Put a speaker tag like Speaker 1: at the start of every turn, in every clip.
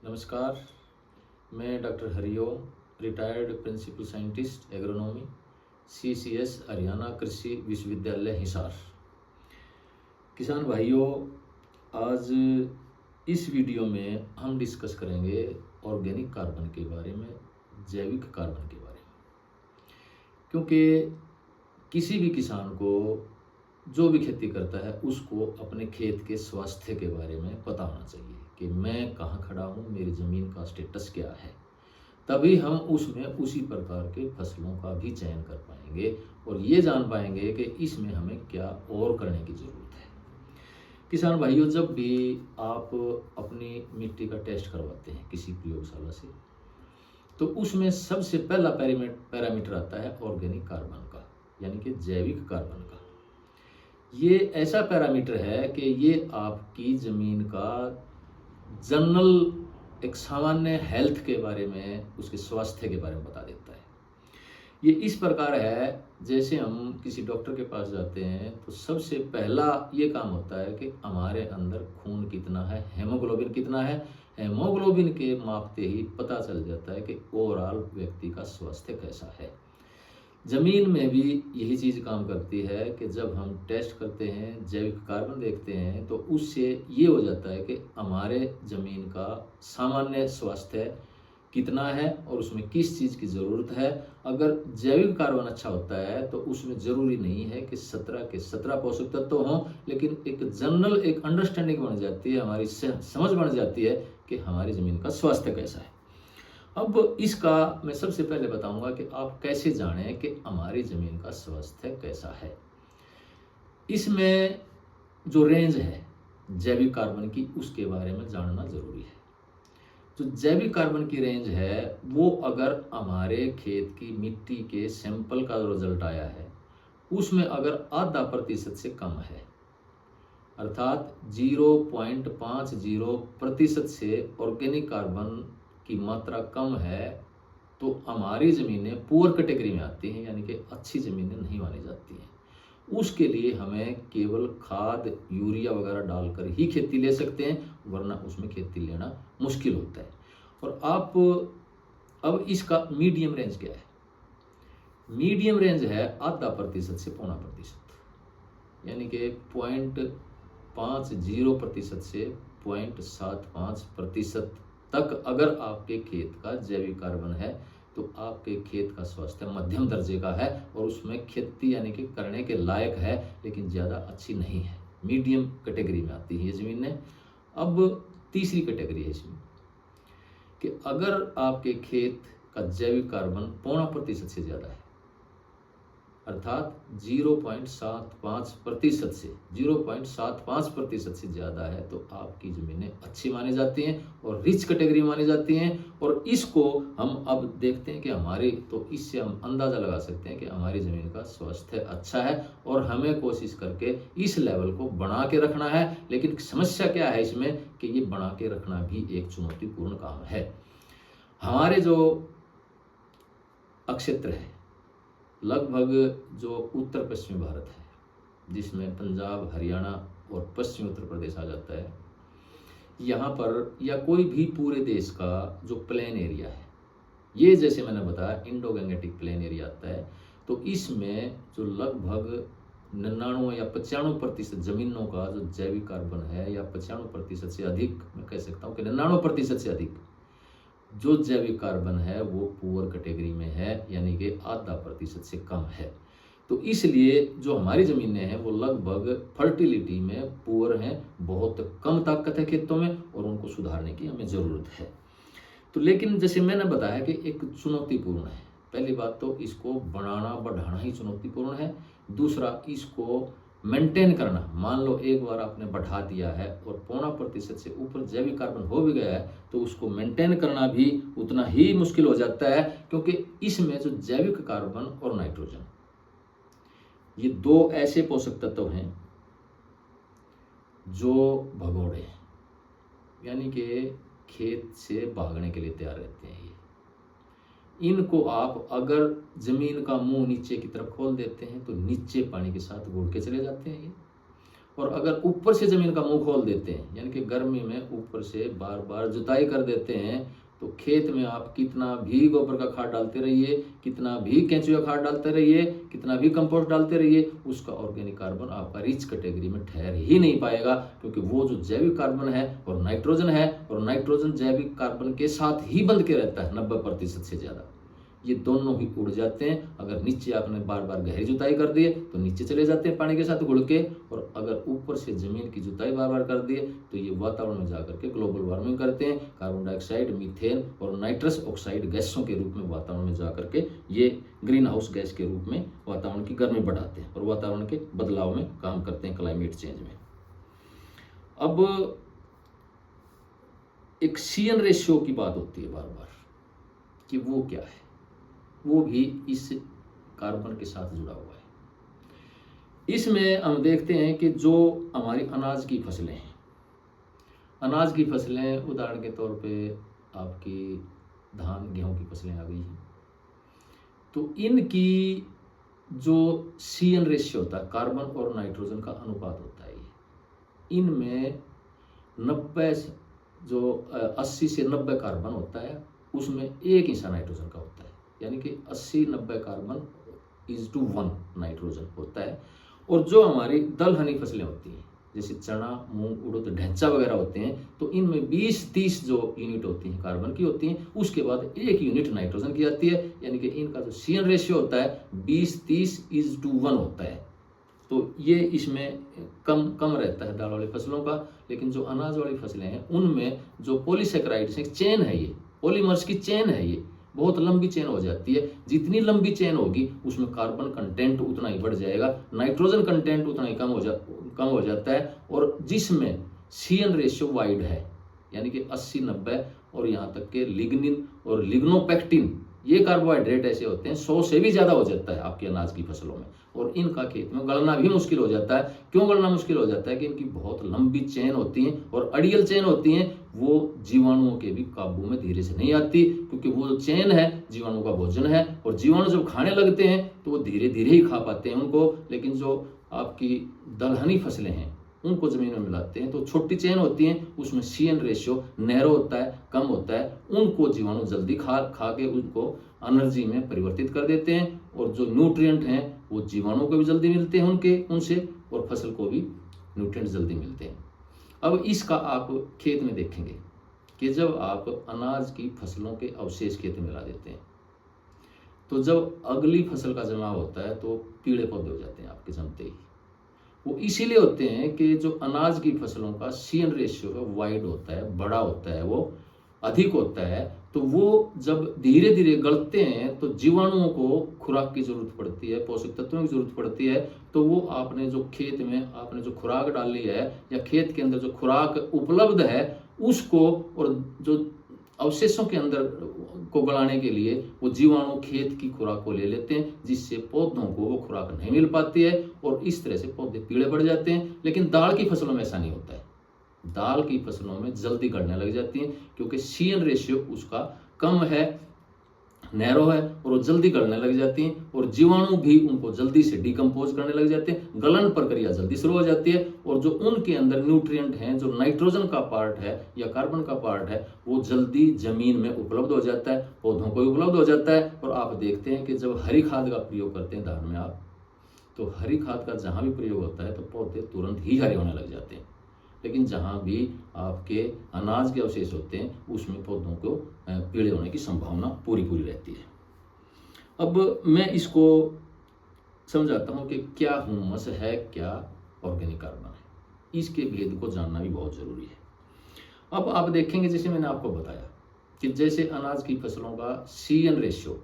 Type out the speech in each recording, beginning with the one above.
Speaker 1: नमस्कार। मैं doctor Hariom, retired principal scientist agronomy, CCS Haryana Krishi Vishwavidyalaya Hisar. किसान भाइयों, आज इस वीडियो में हम डिस्कस करेंगे ऑर्गेनिक कार्बन के बारे में, जैविक कार्बन के बारे में। क्योंकि किसी भी किसान को जो भी खेती करता है उसको अपने खेत के स्वास्थ्य के बारे में पता होना चाहिए कि मैं कहाँ खड़ा हूँ, मेरी ज़मीन का स्टेटस क्या है। तभी हम उसमें उसी प्रकार के फसलों का भी चयन कर पाएंगे और ये जान पाएंगे कि इसमें हमें क्या और करने की ज़रूरत है। किसान भाइयों, जब भी आप अपनी मिट्टी का टेस्ट करवाते हैं किसी प्रयोगशाला से, तो उसमें सबसे पहला पैरामीटर आता है ऑर्गेनिक कार्बन का, यानी कि जैविक कार्बन का। ये ऐसा पैरामीटर है कि ये आपकी ज़मीन का जनरल एक सामान्य हेल्थ के बारे में, उसके स्वास्थ्य के बारे में बता देता है। ये इस प्रकार है, जैसे हम किसी डॉक्टर के पास जाते हैं तो सबसे पहला ये काम होता है कि हमारे अंदर खून कितना है, हेमोग्लोबिन कितना है। हेमोग्लोबिन के मापते ही पता चल जाता है कि ओवरऑल व्यक्ति का स्वास्थ्य कैसा है। ज़मीन में भी यही चीज़ काम करती है कि जब हम टेस्ट करते हैं, जैविक कार्बन देखते हैं, तो उससे ये हो जाता है कि हमारे ज़मीन का सामान्य स्वास्थ्य कितना है और उसमें किस चीज़ की ज़रूरत है। अगर जैविक कार्बन अच्छा होता है तो उसमें ज़रूरी नहीं है कि 17 के 17 पोषक तत्व हों, लेकिन एक जनरल एक अंडरस्टैंडिंग बन जाती है, हमारी समझ बन जाती है कि हमारी ज़मीन का स्वास्थ्य कैसा है। अब इसका मैं सबसे पहले बताऊंगा कि आप कैसे जानें कि हमारी ज़मीन का स्वास्थ्य कैसा है। इसमें जो रेंज है जैविक कार्बन की, उसके बारे में जानना ज़रूरी है। जो जैविक कार्बन की रेंज है वो अगर हमारे खेत की मिट्टी के सैंपल का रिजल्ट आया है उसमें अगर आधा प्रतिशत से कम है, अर्थात 0.50% से ऑर्गेनिक कार्बन की मात्रा कम है, तो हमारी ज़मीनें पुअर कैटेगरी में आती हैं, यानी कि अच्छी ज़मीनें नहीं मानी जाती हैं। उसके लिए हमें केवल खाद, यूरिया वगैरह डालकर ही खेती ले सकते हैं, वरना उसमें खेती लेना मुश्किल होता है। और आप अब इसका मीडियम रेंज क्या है? मीडियम रेंज है आधा प्रतिशत से 0.25%, यानी कि 0.50% से 0.75% तक अगर आपके खेत का जैविक कार्बन है तो आपके खेत का स्वास्थ्य मध्यम दर्जे का है और उसमें खेती यानी कि करने के लायक है, लेकिन ज़्यादा अच्छी नहीं है। मीडियम कैटेगरी में आती है ये ज़मीनें। अब तीसरी कैटेगरी है इसमें कि अगर आपके खेत का जैविक कार्बन 0.5% से ज़्यादा है, अर्थात 0.75% से 0.75% से ज़्यादा है, तो आपकी ज़मीनें अच्छी मानी जाती हैं और रिच कैटेगरी मानी जाती हैं। और इसको हम अब देखते हैं कि हमारी, तो इससे हम अंदाज़ा लगा सकते हैं कि हमारी ज़मीन का स्वास्थ्य अच्छा है और हमें कोशिश करके इस लेवल को बना के रखना है। लेकिन समस्या क्या है इसमें कि ये बना के रखना भी एक चुनौतीपूर्ण काम है। हमारे जो अक्षेत्र है, लगभग जो उत्तर पश्चिमी भारत है, जिसमें पंजाब, हरियाणा और पश्चिमी उत्तर प्रदेश आ जाता है, यहाँ पर या कोई भी पूरे देश का जो प्लेन एरिया है, ये जैसे मैंने बताया इंडो गंगेटिक प्लेन एरिया आता है, तो इसमें जो लगभग 99 या 95% ज़मीनों का जो जैविक कार्बन है, या 95% से अधिक, मैं कह सकता हूँ कि 99% से अधिक जो जैविक कार्बन है वो पुअर कैटेगरी में है, यानी कि आधा प्रतिशत से कम है। तो इसलिए जो हमारी ज़मीनें हैं वो लगभग फर्टिलिटी में पुअर हैं, बहुत कम ताकत है खेतों में और उनको सुधारने की हमें ज़रूरत है। तो लेकिन जैसे मैंने बताया कि एक चुनौतीपूर्ण है। पहली बात तो इसको बनाना बढ़ाना ही चुनौतीपूर्ण है। दूसरा, इसको मेंटेन करना, मान लो एक बार आपने बढ़ा दिया है और 0.5% से ऊपर जैविक कार्बन हो भी गया है, तो उसको मेंटेन करना भी उतना ही मुश्किल हो जाता है, क्योंकि इसमें जो जैविक कार्बन और नाइट्रोजन, ये दो ऐसे पोषक तत्व हैं जो भगोड़े हैं, यानी कि खेत से भागने के लिए तैयार रहते हैं। इनको आप अगर ज़मीन का मुंह नीचे की तरफ खोल देते हैं तो नीचे पानी के साथ घुल के चले जाते हैं ये, और अगर ऊपर से ज़मीन का मुंह खोल देते हैं, यानी कि गर्मी में ऊपर से बार बार जुताई कर देते हैं, तो खेत में आप कितना भी गोबर का खाद डालते रहिए, कितना भी केंचुआ खाद डालते रहिए, कितना भी कंपोस्ट डालते रहिए, उसका ऑर्गेनिक कार्बन आपका रिच कैटेगरी में ठहर ही नहीं पाएगा, क्योंकि वो जो जैविक कार्बन है और नाइट्रोजन है, और नाइट्रोजन जैविक कार्बन के साथ ही बंध के रहता है 90% से ज़्यादा, ये दोनों ही उड़ जाते हैं। अगर नीचे आपने बार बार गहरी जुताई कर दी है तो नीचे चले जाते हैं पानी के साथ घुल के, और अगर ऊपर से जमीन की जुताई बार बार कर दी है तो ये वातावरण में जाकर के ग्लोबल वार्मिंग करते हैं। कार्बन डाइऑक्साइड, मीथेन और नाइट्रस ऑक्साइड गैसों के रूप में वातावरण में जाकर के ये ग्रीन हाउस गैस के रूप में वातावरण की गर्मी बढ़ाते हैं और वातावरण के बदलाव में काम करते हैं, क्लाइमेट चेंज में। अब एक CN रेशियो की बात होती है बार बार कि वो क्या है, वो भी इस कार्बन के साथ जुड़ा हुआ है। इसमें हम देखते हैं कि जो हमारी अनाज की फसलें हैं, अनाज की फसलें उदाहरण के तौर पे आपकी धान गेहूं की फसलें आ गई हैं, तो इनकी जो CN रेशियो होता है, कार्बन और नाइट्रोजन का अनुपात होता है, इनमें 80 से 90 कार्बन होता है, उसमें 1 हिस्सा नाइट्रोजन का होता है, यानी कि 80-90 कार्बन इज टू 1 नाइट्रोजन होता है। और जो हमारी दलहनी फसलें होती हैं जैसे चना, मूंग, उड़द, ढैंचा वगैरह होते हैं, तो इनमें 20-30 जो यूनिट होती हैं कार्बन की होती हैं, उसके बाद 1 यूनिट नाइट्रोजन की आती है, यानी कि इनका जो CN रेशियो होता है 20-30:1 होता है। तो ये इसमें कम रहता है दाल वाली फसलों का। लेकिन जो अनाज वाली फसलें हैं उनमें जो पॉलीसेकेराइड्स एक चेन है, ये पॉलीमर्स की चेन है, ये बहुत लंबी चेन हो जाती है। जितनी लंबी चेन होगी उसमें कार्बन कंटेंट उतना ही बढ़ जाएगा, नाइट्रोजन कंटेंट उतना ही कम हो जाता है। और जिसमें CN रेशियो वाइड है, यानी कि 80-90, और यहाँ तक के लिग्निन और लिग्नोपेक्टिन, ये कार्बोहाइड्रेट ऐसे होते हैं 100 से भी ज़्यादा हो जाता है आपके अनाज की फसलों में, और इनका खेत में गलना भी मुश्किल हो जाता है। क्यों गलना मुश्किल हो जाता है कि इनकी बहुत लंबी चेन होती हैं और अड़ियल चेन होती हैं, वो जीवाणुओं के भी काबू में धीरे से नहीं आती, क्योंकि वो जो चेन है जीवाणु का भोजन है, और जीवाणु जब खाने लगते हैं तो वो धीरे धीरे ही खा पाते हैं उनको। लेकिन जो आपकी दलहनी फसलें हैं उनको ज़मीन में मिलाते हैं तो छोटी चेन होती हैं, उसमें CN रेशियो नैरो होता है, कम होता है, उनको जीवाणु जल्दी खा के उनको एनर्जी में परिवर्तित कर देते हैं, और जो न्यूट्रिएंट हैं वो जीवाणुओं को भी जल्दी मिलते हैं उनसे, और फसल को भी न्यूट्रिएंट जल्दी मिलते हैं। अब इसका आप खेत में देखेंगे कि जब आप अनाज की फसलों के अवशेष खेत में मिला देते हैं, तो जब अगली फसल का जमाव होता है तो पीले पौधे हो जाते हैं आपके जमते ही। वो इसीलिए होते हैं कि जो अनाज की फसलों का CN रेशियो है वाइड होता है, बड़ा होता है, वो अधिक होता है। तो वो जब धीरे धीरे गलते हैं तो जीवाणुओं को खुराक की जरूरत पड़ती है, पोषक तत्वों की जरूरत पड़ती है। तो वो आपने जो खेत में आपने जो खुराक डाली है, या खेत के अंदर जो खुराक उपलब्ध है उसको, और जो अवशेषों के अंदर को गलाने के लिए वो जीवाणु खेत की खुराक को ले लेते हैं, जिससे पौधों को वो खुराक नहीं मिल पाती है, और इस तरह से पौधे पीले पड़ जाते हैं। लेकिन दाल की फसलों में ऐसा नहीं होता है, दाल की फसलों में जल्दी गलने लग जाती हैं, क्योंकि CN रेशियो उसका कम है, नैरो है, और वो जल्दी गलने लग जाती हैं, और जीवाणु भी उनको जल्दी से डिकम्पोज करने लग जाते हैं, गलन प्रक्रिया जल्दी शुरू हो जाती है, और जो उनके अंदर न्यूट्रिएंट हैं, जो नाइट्रोजन का पार्ट है या कार्बन का पार्ट है, वो जल्दी जमीन में उपलब्ध हो जाता है, पौधों को उपलब्ध हो जाता है। और आप देखते हैं कि जब हरी खाद का प्रयोग करते हैं धान में आप, तो हरी खाद का जहाँ भी प्रयोग होता है तो पौधे तुरंत ही हरे होने लग जाते हैं। लेकिन जहाँ भी आपके अनाज के अवशेष होते हैं उसमें पौधों को पीले होने की संभावना पूरी रहती है। अब मैं इसको समझाता हूँ कि क्या ह्यूमस है, क्या ऑर्गेनिक कार्बन है, इसके भेद को जानना भी बहुत ज़रूरी है। अब आप देखेंगे, जैसे मैंने आपको बताया कि जैसे अनाज की फसलों का CN रेशियो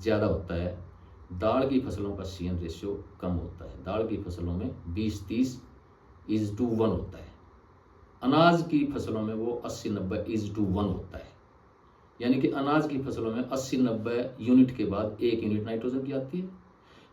Speaker 1: ज़्यादा होता है, दाल की फसलों का CN रेशियो कम होता है। दाल की फसलों में 20-30:1 होता है, अनाज की फसलों में वो 80-90:1 होता है। यानी कि अनाज की फसलों में 80-90 यूनिट के बाद 1 यूनिट नाइट्रोजन की आती है,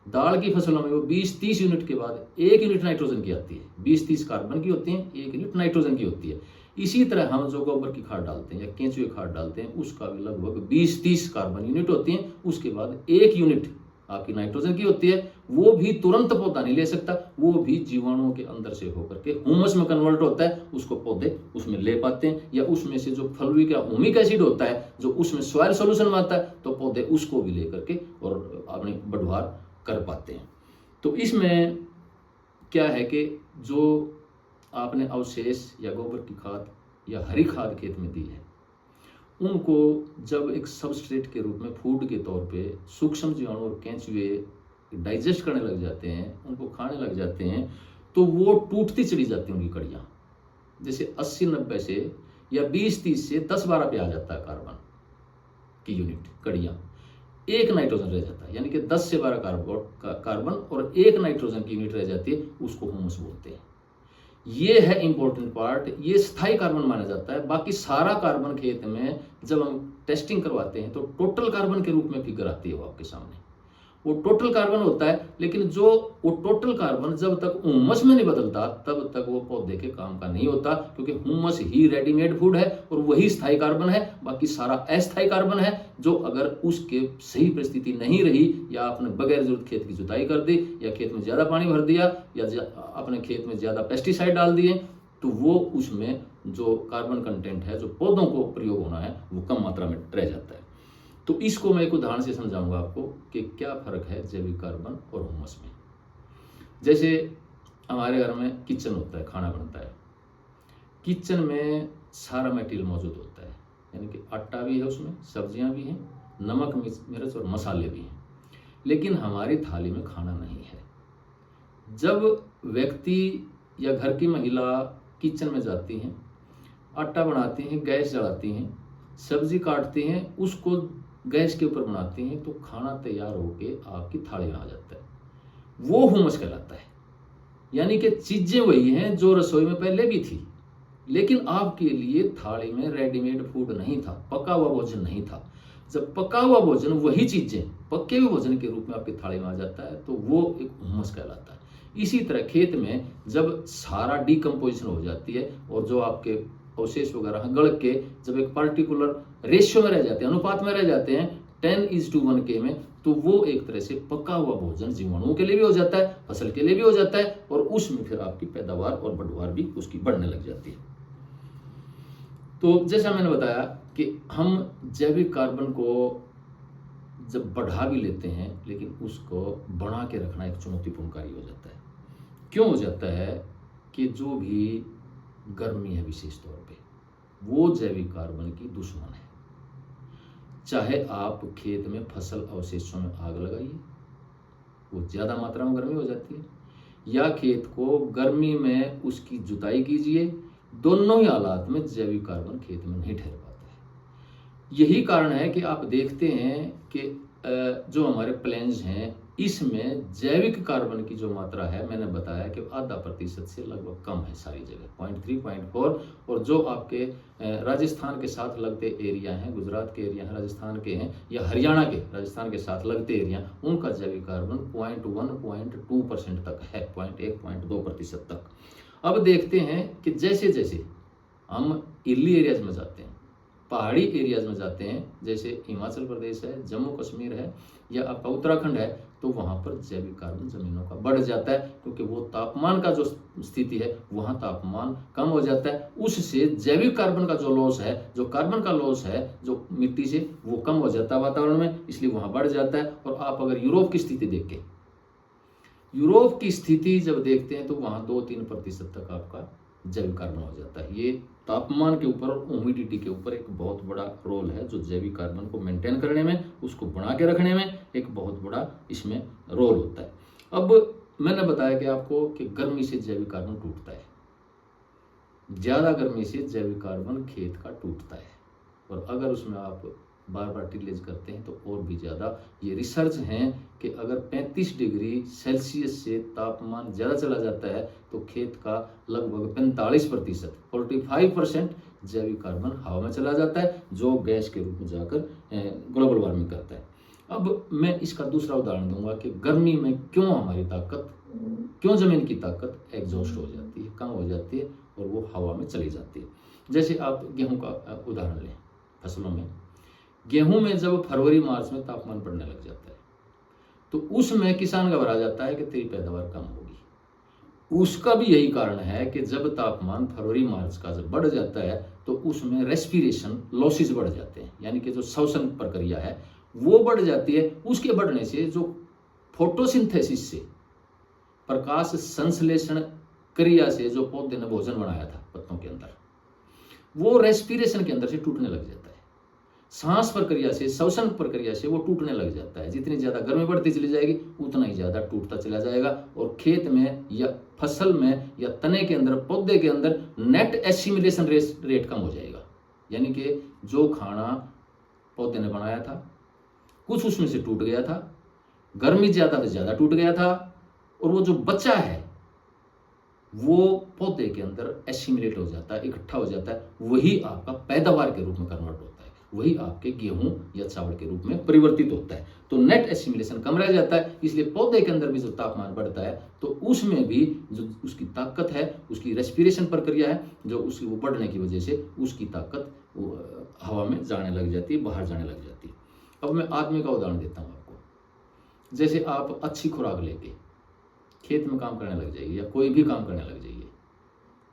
Speaker 1: दाल की फसलों में वो 20-30 यूनिट के बाद 1 यूनिट नाइट्रोजन की आती है। 20-30 कार्बन की होती है, 1 यूनिट नाइट्रोजन की होती है। इसी तरह हम जो गोबर की खाद डालते हैं या केंचुए खाद डालते हैं, उसका भी लगभग 20-30 कार्बन यूनिट होती हैं, उसके बाद 1 यूनिट आपकी नाइट्रोजन की होती है, वो भी तुरंत पौधा नहीं ले सकता, वो भी जीवाणुओं के अंदर से होकर के ह्यूमस में कन्वर्ट होता है, उसको पौधे उसमें ले पाते हैं। या उसमें से जो फलविक या ह्यूमिक एसिड होता है जो उसमें सॉइल सॉल्यूशन में आता है, तो पौधे उसको भी लेकर के और अपनी बढ़वार कर पाते हैं। तो इसमें क्या है कि जो आपने अवशेष या गोबर की खाद या हरी खाद खेत में दी है, उनको जब एक सबस्ट्रेट के रूप में फूड के तौर पे सूक्ष्म जीवाणु और केंचुए डाइजेस्ट करने लग जाते हैं, उनको खाने लग जाते हैं, तो वो टूटती चली जाती हैं उनकी कड़ियाँ। जैसे 80-90 से या 20-30 से 10-12 पे आ जाता है कार्बन की यूनिट कड़ियाँ, एक नाइट्रोजन रह जाता है, यानी कि 10 से 12 कार्बन और एक नाइट्रोजन की यूनिट रह जाती है, उसको ह्यूमस बोलते हैं। ये है इंपॉर्टेंट पार्ट, ये स्थायी कार्बन माना जाता है। बाकी सारा कार्बन खेत में जब हम टेस्टिंग करवाते हैं तो टोटल कार्बन के रूप में फिगर आती है वो आपके सामने, वो टोटल कार्बन होता है। लेकिन जो वो टोटल कार्बन जब तक ह्यूमस में नहीं बदलता तब तक वो पौधे के काम का नहीं होता, क्योंकि ह्यूमस ही रेडीमेड फूड है और वही स्थायी कार्बन है। बाकी सारा अस्थायी कार्बन है, जो अगर उसके सही परिस्थिति नहीं रही या आपने बगैर जरूरत खेत की जुताई कर दी या खेत में ज़्यादा पानी भर दिया या अपने खेत में ज़्यादा पेस्टिसाइड डाल दिए, तो वो उसमें जो कार्बन कंटेंट है जो पौधों को प्रयोग होना है वो कम मात्रा में रह जाता है। तो इसको मैं एक उदाहरण से समझाऊंगा आपको कि क्या फर्क है जैविक कार्बन और ह्यूमस में। जैसे हमारे घर में किचन होता है, खाना बनता है, किचन में सारा मटेरियल मौजूद होता है, यानी कि आटा भी है, उसमें सब्जियां भी हैं, नमक मिर्च और मसाले भी हैं, लेकिन हमारी थाली में खाना नहीं है। जब व्यक्ति या घर की महिला किचन में जाती हैं, आटा बनाती हैं, गैस जलाती हैं, सब्जी काटती हैं, उसको गैस के ऊपर बनाती हैं, तो खाना तैयार होके आपकी थाली में आ जाता है, वो ह्यूमस कहलाता है। यानी कि चीजें वही हैं जो रसोई में पहले भी थी, लेकिन आपके लिए थाली में रेडीमेड फूड नहीं था, पका हुआ भोजन नहीं था। जब पका हुआ भोजन, वही चीजें पके हुए भोजन के रूप में आपकी थाली में आ जाता है, तो वो एक ह्यूमस कहलाता है। इसी तरह खेत में जब सारा डिकम्पोजिशन हो जाती है और जो आपके अवशेष वगैरह गल के जब एक पर्टिकुलर रेशियो में रह जाते हैं, अनुपात में रह जाते हैं 10:1 के में, तो वो एक तरह से पका हुआ भोजन जीवाणुओं के लिए भी हो जाता है, फसल के लिए भी हो जाता है, और उसमें फिर आपकी पैदावार और बढ़वार भी उसकी बढ़ने लग जाती है। तो जैसा मैंने बताया कि हम जैविक कार्बन को जब बढ़ा भी लेते हैं, लेकिन उसको बना के रखना एक चुनौतीपूर्ण कार्य हो जाता है। क्यों हो जाता है कि जो भी गर्मी है विशेष तौर पे, वो जैविक कार्बन की दुश्मन है। चाहे आप खेत में फसल अवशेषों में आग लगाइए, वो ज़्यादा मात्रा में गर्मी हो जाती है, या खेत को गर्मी में उसकी जुताई कीजिए, दोनों ही हालात में जैविक कार्बन खेत में नहीं ठहर पाता है। यही कारण है कि आप देखते हैं कि जो हमारे प्लेन्स हैं, इसमें जैविक कार्बन की जो मात्रा है, मैंने बताया कि 0.5% से लगभग कम है सारी जगह, 0.3, 0.4। और जो आपके राजस्थान के साथ लगते एरिया हैं, गुजरात के एरिया हैं, राजस्थान के हैं, या हरियाणा के राजस्थान के साथ लगते एरिया, उनका जैविक कार्बन 0.1, 0.2% तक है, 0.1, 0.2% तक। अब देखते हैं कि जैसे जैसे हम हिली एरियाज में जाते हैं, पहाड़ी एरियाज में जाते हैं, जैसे हिमाचल प्रदेश है, जम्मू कश्मीर है, या आपका उत्तराखंड है, तो वहाँ पर जैविक कार्बन जमीनों का बढ़ जाता है, क्योंकि वो तापमान का जो स्थिति है, वहाँ तापमान कम हो जाता है, उससे जैविक कार्बन का जो लॉस है, जो कार्बन का लॉस है जो मिट्टी से, वो कम हो जाता है वातावरण में, इसलिए वहाँ बढ़ जाता है। और आप अगर यूरोप की स्थिति देखें, यूरोप की स्थिति जब देखते हैं, तो वहाँ 2-3% तक आपका जैविक कार्बन हो जाता है। ये तापमान के ऊपर और ह्यूमिडिटी के ऊपर एक बहुत बड़ा रोल है, जो जैविक कार्बन को मेंटेन करने में, उसको बना के रखने में एक बहुत बड़ा इसमें रोल होता है। अब मैंने बताया कि आपको कि गर्मी से जैविक कार्बन टूटता है, ज़्यादा गर्मी से जैविक कार्बन खेत का टूटता है, और अगर उसमें आप बार बार टिलेज करते हैं तो और भी ज़्यादा। ये रिसर्च हैं कि अगर 35 डिग्री सेल्सियस से तापमान ज़्यादा चला जाता है तो खेत का लगभग 45%, 45% जैविक कार्बन हवा में चला जाता है, जो गैस के रूप में जाकर ग्लोबल वार्मिंग करता है। अब मैं इसका दूसरा उदाहरण दूंगा कि गर्मी में क्यों हमारी ताकत, क्यों ज़मीन की ताकत एग्जॉस्ट हो जाती है, कम हो जाती है, और वो हवा में चली जाती है। जैसे आप गेहूं का उदाहरण लें, फसलों में गेहूं में जब फरवरी मार्च में तापमान बढ़ने लग जाता है, तो उसमें किसान घबरा जाता है कि तेरी पैदावार कम होगी। उसका भी यही कारण है कि जब तापमान फरवरी मार्च का जब बढ़ जाता है तो उसमें रेस्पिरेशन लॉसेस बढ़ जाते हैं, यानी कि जो श्वसन प्रक्रिया है वो बढ़ जाती है। उसके बढ़ने से जो फोटोसिंथेसिस से, प्रकाश संश्लेषण क्रिया से जो पौधे ने भोजन बनाया था पत्तों के अंदर, वो रेस्पिरेशन के अंदर से टूटने लग जाता है। सांस प्रक्रिया से, श्वसन प्रक्रिया से वो टूटने लग जाता है। जितनी ज्यादा गर्मी बढ़ती चली जाएगी उतना ही ज्यादा टूटता चला जाएगा और खेत में या फसल में या तने के अंदर, पौधे के अंदर नेट एसिमिलेशन रेट कम हो जाएगा। यानी कि जो खाना पौधे ने बनाया था कुछ उसमें से टूट गया था, गर्मी ज्यादा से ज्यादा टूट गया था, और वो जो बचा है वो पौधे के अंदर एसिमिलेट हो जाता है, इकट्ठा हो जाता है। वही आपका पैदावार के रूप में कन्वर्ट होता है, वही आपके गेहूं या चावल के रूप में परिवर्तित होता है। तो नेट एसिमिलेशन कम रह जाता है। इसलिए पौधे के अंदर भी जो तापमान बढ़ता है तो उसमें भी जो उसकी ताकत है, उसकी रेस्पिरेशन प्रक्रिया है, जो उसकी वो बढ़ने की वजह से उसकी ताकत हवा में जाने लग जाती है, बाहर जाने लग जाती है। अब मैं आदमी का उदाहरण देता हूँ आपको। जैसे आप अच्छी खुराक लेके खेत में काम करने लग जाइए या कोई भी काम करने लग जाइए,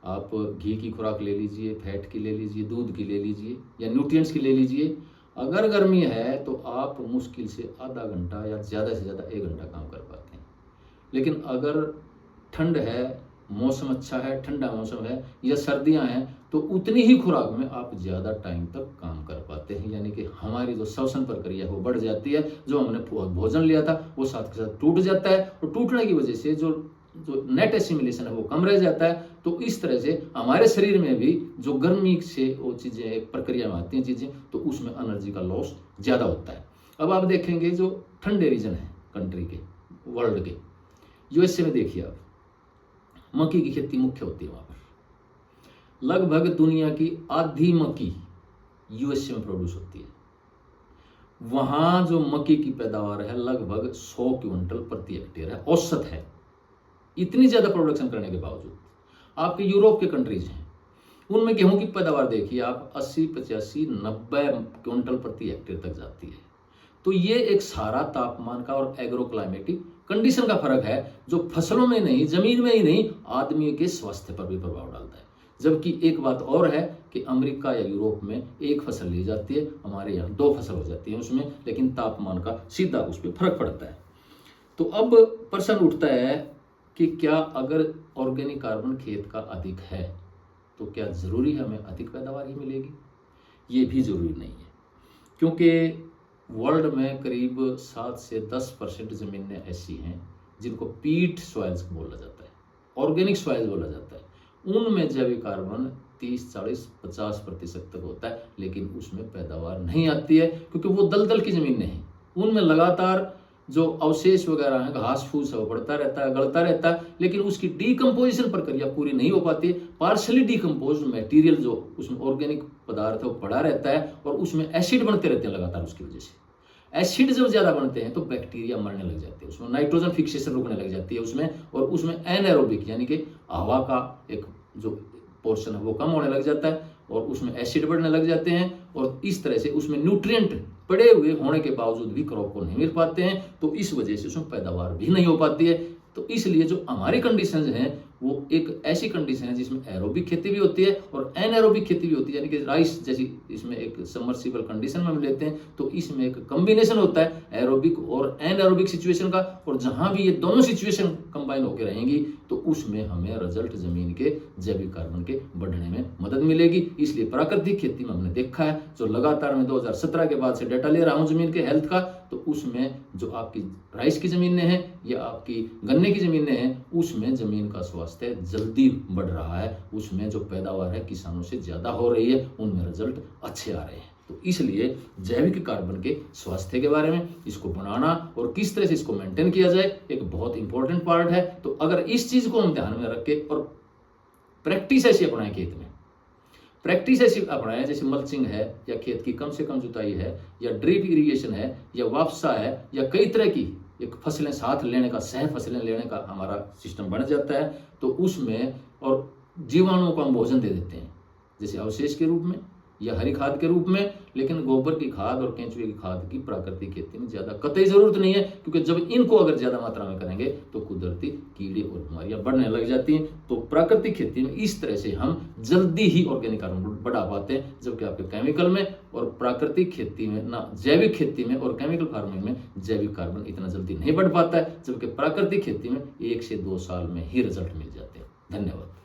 Speaker 1: आप घी की खुराक ले लीजिए, फैट की ले लीजिए, दूध की ले लीजिए या न्यूट्रिएंट्स की ले लीजिए। अगर गर्मी है तो आप मुश्किल से आधा घंटा या ज़्यादा से ज़्यादा 1 घंटा काम कर पाते हैं। लेकिन अगर ठंड है, मौसम अच्छा है, ठंडा मौसम है या सर्दियां हैं तो उतनी ही खुराक में आप ज़्यादा टाइम तक काम कर पाते हैं। यानी कि हमारी जो श्वसन प्रक्रिया है वो बढ़ जाती है। जो हमने भोजन लिया था वो साथ के साथ टूट जाता है और टूटने की वजह से जो नेट एसिमिलेशन है वो कम रह जाता है। तो इस तरह से हमारे शरीर में भी जो गर्मी से वो चीज़ें प्रक्रिया में आती हैं चीज़ें, तो उसमें एनर्जी का लॉस ज़्यादा होता है। अब आप देखेंगे जो ठंडे रीजन है कंट्री के, वर्ल्ड के, यूएसए में देखिए आप, मक्की की खेती मुख्य होती है वहाँ पर। लगभग दुनिया की आधी मक्की यूएसए में प्रोड्यूस होती है। वहाँ जो मक्की की पैदावार है लगभग 100 क्विंटल प्रति हेक्टेयर है, औसत है। इतनी ज़्यादा प्रोडक्शन करने के बावजूद आपके यूरोप के कंट्रीज हैं उनमें गेहूं की पैदावार देखिए आप 80, 85, 90 क्विंटल प्रति हेक्टेयर तक जाती है। तो ये एक सारा तापमान का और एग्रो क्लाइमेटिक कंडीशन का फर्क है जो फसलों में नहीं, जमीन में ही नहीं, आदमी के स्वास्थ्य पर भी प्रभाव डालता है। जबकि एक बात और है कि अमेरिका या यूरोप में एक फसल ली जाती है, हमारे यहाँ 2 फसल हो जाती है उसमें, लेकिन तापमान का सीधा उस पर फर्क पड़ता है। तो अब प्रश्न उठता है कि क्या अगर ऑर्गेनिक कार्बन खेत का अधिक है तो क्या ज़रूरी है हमें अधिक पैदावार ही मिलेगी? ये भी ज़रूरी नहीं है, क्योंकि वर्ल्ड में करीब 7 से 10% ज़मीनें ऐसी हैं जिनको पीट सॉइल्स बोला जाता है, ऑर्गेनिक सॉइल्स बोला जाता है। उनमें जैविक कार्बन 30, 40, 50% तक होता है, लेकिन उसमें पैदावार नहीं आती है क्योंकि वो दलदल की ज़मीनें हैं। उनमें लगातार जो अवशेष वगैरह है, घास फूस है, वो बढ़ता रहता है, गलता रहता है, लेकिन उसकी डीकम्पोजिशन प्रक्रिया पूरी नहीं हो पाती है। पार्शली डीकम्पोज मटेरियल जो उसमें ऑर्गेनिक पदार्थ है वो पड़ा रहता है और उसमें एसिड बनते रहते हैं लगातार। उसकी वजह से एसिड जब ज़्यादा बनते हैं तो बैक्टीरिया मरने लग जाते हैं, उसमें नाइट्रोजन फिक्सेशन रुकने लग जाती है उसमें, और उसमें एनएरोबिक यानी कि हवा का एक जो पोर्शन है वो कम होने लग जाता है और उसमें एसिड बढ़ने लग जाते हैं, और इस तरह से उसमें न्यूट्रिएंट पड़े हुए होने के बावजूद भी क्रॉप को नहीं मिल पाते हैं। तो इस वजह से उसमें पैदावार भी नहीं हो पाती है। तो इसलिए जो हमारी कंडीशंस हैं वो एक ऐसी कंडीशन है जिसमें एरोबिक खेती भी होती है और एनएरोबिक खेती भी होती है, यानी कि राइस जैसी इसमें एक सबमर्सिबल कंडीशन में हम लेते हैं तो इसमें एक कॉम्बिनेशन होता है एरोबिक और एनएरोबिक सिचुएशन का, और जहां भी ये दोनों सिचुएशन कंबाइन होकर रहेंगी तो उसमें हमें रिजल्ट जमीन के जैविक कार्बन के बढ़ने में मदद मिलेगी। इसलिए प्राकृतिक खेती में हमने देखा है, जो लगातार मैं 2017 के बाद से डाटा ले रहा हूँ जमीन के हेल्थ का, तो उसमें जो आपकी राइस की ज़मीनें हैं या आपकी गन्ने की ज़मीनें हैं उसमें ज़मीन का स्वास्थ्य जल्दी बढ़ रहा है, उसमें जो पैदावार है किसानों से ज़्यादा हो रही है, उनमें रिजल्ट अच्छे आ रहे हैं। तो इसलिए जैविक कार्बन के स्वास्थ्य के बारे में, इसको बनाना और किस तरह से इसको मेंटेन किया जाए एक बहुत इंपॉर्टेंट पार्ट है। तो अगर इस चीज़ को हम ध्यान में रख के और प्रैक्टिस ऐसी अपनाएं, खेत में प्रैक्टिस ऐसी अपनाएं जैसे मल्चिंग है या खेत की कम से कम जुताई है या ड्रिप इरिगेशन है या वापसा है या कई तरह की एक फसलें साथ लेने का, सह फसलें लेने का हमारा सिस्टम बन जाता है, तो उसमें और जीवाणुओं को हम भोजन दे देते हैं जैसे अवशेष के रूप में या हरी खाद के रूप में, लेकिन गोबर की खाद और केंचुए की खाद की प्राकृतिक खेती में ज़्यादा कतई ज़रूरत नहीं है, क्योंकि जब इनको अगर ज़्यादा मात्रा में करेंगे तो कुदरती कीड़े और बीमारियां बढ़ने लग जाती हैं। तो प्राकृतिक खेती में इस तरह से हम जल्दी ही ऑर्गेनिक कार्बन बढ़ा पाते हैं, जबकि आपके केमिकल में और प्राकृतिक खेती में ना, जैविक खेती में और केमिकल फार्मिंग में जैविक कार्बन इतना जल्दी नहीं बढ़ पाता है, जबकि प्राकृतिक खेती में 1 से 2 साल में ही रिजल्ट मिल जाते हैं। धन्यवाद।